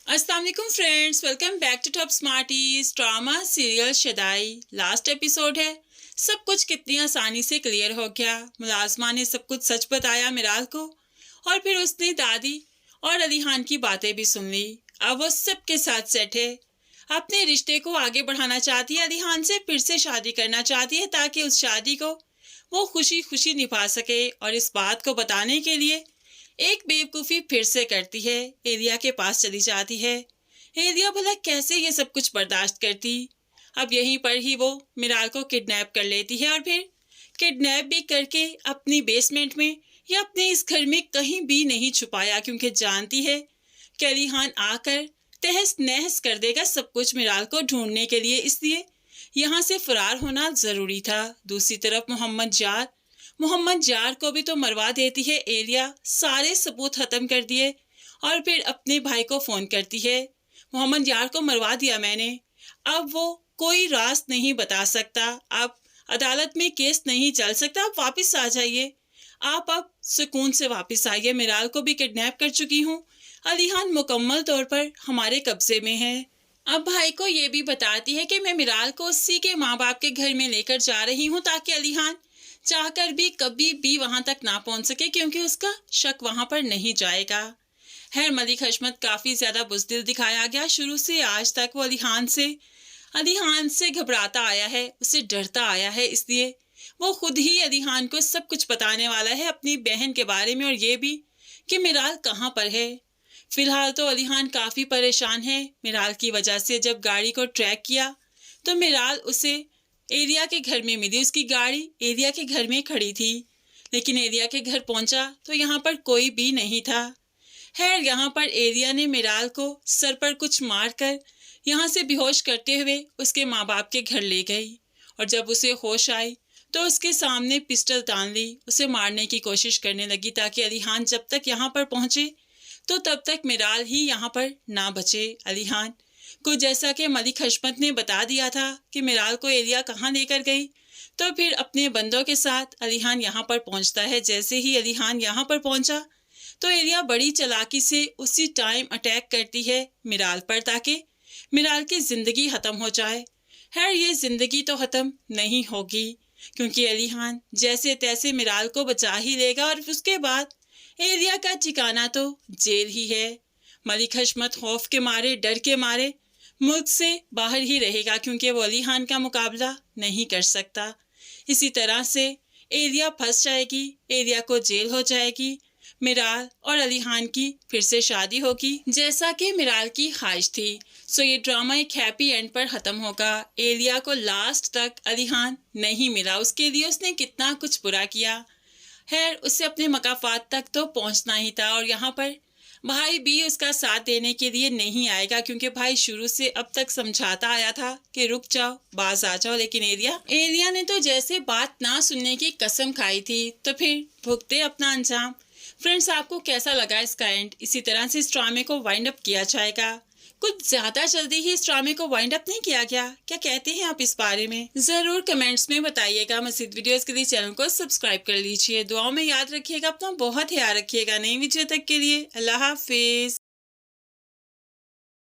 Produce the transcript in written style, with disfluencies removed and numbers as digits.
अस्सलाम वालेकुम friends, welcome back to Top Smarties. Drama serial Shadai last episode है। सब कुछ कितनी आसानी से क्लियर हो गया। मुलाजमा ने सब कुछ सच बताया मिराल को, और फिर उसने दादी और अलीहान की बातें भी सुन ली। अब वो सबके साथ सेट है। अपने रिश्ते को आगे बढ़ाना चाहती है, अलीहान से फिर से शादी करना चाहती है ताकि उस शादी को वो खुशी खुशी निभा सके। और इस बात को बताने के लिए एक बेवकूफ़ी फिर से करती है, एलिया के पास चली जाती है। एलिया भला कैसे ये सब कुछ बर्दाश्त करती। अब यहीं पर ही वो मिराल को किडनैप कर लेती है और फिर किडनैप भी करके अपनी बेसमेंट में या अपने इस घर में कहीं भी नहीं छुपाया, क्योंकि जानती है कि अलीहान आकर तहस नहस कर देगा सब कुछ मिराल को ढूंढने के लिए, इसलिए यहाँ से फरार होना ज़रूरी था। दूसरी तरफ मोहम्मद जार को भी तो मरवा देती है एलिया। सारे सबूत खत्म कर दिए और फिर अपने भाई को फोन करती है, मोहम्मद जार को मरवा दिया मैंने, अब वो कोई राज नहीं बता सकता, अब अदालत में केस नहीं चल सकता, आप वापस आ जाइए, आप अब सुकून से वापस आइए, मिराल को भी किडनैप कर चुकी हूँ, अलीहान मुकम्मल तौर पर हमारे कब्जे में है। अब भाई को ये भी बताती है कि मैं मिराल को उसी के माँ बाप के घर में लेकर जा रही हूँ ताकि अलीहान चाहकर भी कभी भी वहां तक ना पहुंच सके, क्योंकि उसका शक वहां पर नहीं जाएगा। खैर मलिक हशमत काफी ज्यादा बुज़दिल दिखाया गया। शुरू से आज तक वो अलीहान से घबराता आया है, उससे डरता आया है, इसलिए वो खुद ही अलीहान को सब कुछ बताने वाला है अपनी बहन के बारे में, और ये भी कि मिराल कहाँ पर है। फिलहाल तो अलीहान काफी परेशान है मिराल की वजह से। जब गाड़ी को ट्रैक किया तो मिराल उसे एलिया के घर में मिली। उसकी गाड़ी एलिया के घर में खड़ी थी, लेकिन एलिया के घर पहुंचा तो यहाँ पर कोई भी नहीं था। खैर यहाँ पर एलिया ने मिराल को सर पर कुछ मारकर यहाँ से बेहोश करते हुए उसके माँ बाप के घर ले गई, और जब उसे होश आई तो उसके सामने पिस्टल तान ली, उसे मारने की कोशिश करने लगी ताकि अलीहान जब तक यहाँ पर पहुंचे तो तब तक मिराल ही यहाँ पर ना बचे। अलीहान को जैसा कि मलिक हशमत ने बता दिया था कि मिराल को एलिया कहाँ लेकर गई, तो फिर अपने बंदों के साथ अलीहान यहाँ पर पहुँचता है। जैसे ही अलीहान यहाँ पर पहुँचा तो एलिया बड़ी चालाकी से उसी टाइम अटैक करती है मिराल पर ताकि मिराल की ज़िंदगी ख़त्म हो जाए। खैर ये ज़िंदगी तो ख़त्म नहीं होगी, क्योंकि अलीहान जैसे तैसे मिराल को बचा ही लेगा, और उसके बाद एलिया का ठिकाना तो जेल ही है। मलिक हशमत खौफ के मारे, डर के मारे मुल्क से बाहर ही रहेगा, क्योंकि वो अलीहान का मुकाबला नहीं कर सकता। इसी तरह से एलिया फंस जाएगी, एलिया को जेल हो जाएगी, मिराल और अलीहान की फिर से शादी होगी जैसा कि मिराल की ख्वाहिश थी। सो ये ड्रामा एक हैप्पी एंड पर ख़त्म होगा। एलिया को लास्ट तक अलीहान नहीं मिला, उसके लिए उसने कितना कुछ बुरा किया। खैर उससे अपने मकाफात तक तो पहुंचना ही था, और यहाँ पर भाई भी उसका साथ देने के लिए नहीं आएगा, क्योंकि भाई शुरू से अब तक समझाता आया था कि रुक जाओ, बाज आ जाओ, लेकिन एलिया ने तो जैसे बात ना सुनने की कसम खाई थी, तो फिर भुगते अपना अंजाम। फ्रेंड्स आपको कैसा लगा इसका एंड? इसी तरह से इस ड्रामे को वाइंड अप किया जाएगा? कुछ ज्यादा जल्दी ही इस ड्रामे को वाइंड अप नहीं किया गया? क्या कहते हैं आप इस बारे में? जरूर कमेंट्स में बताइएगा। मज़ीद वीडियोस के लिए चैनल को सब्सक्राइब कर लीजिए। दुआओं में याद रखिएगा, अपना बहुत ख्याल रखिएगा। नई वीडियो तक के लिए अल्लाह हाफिज।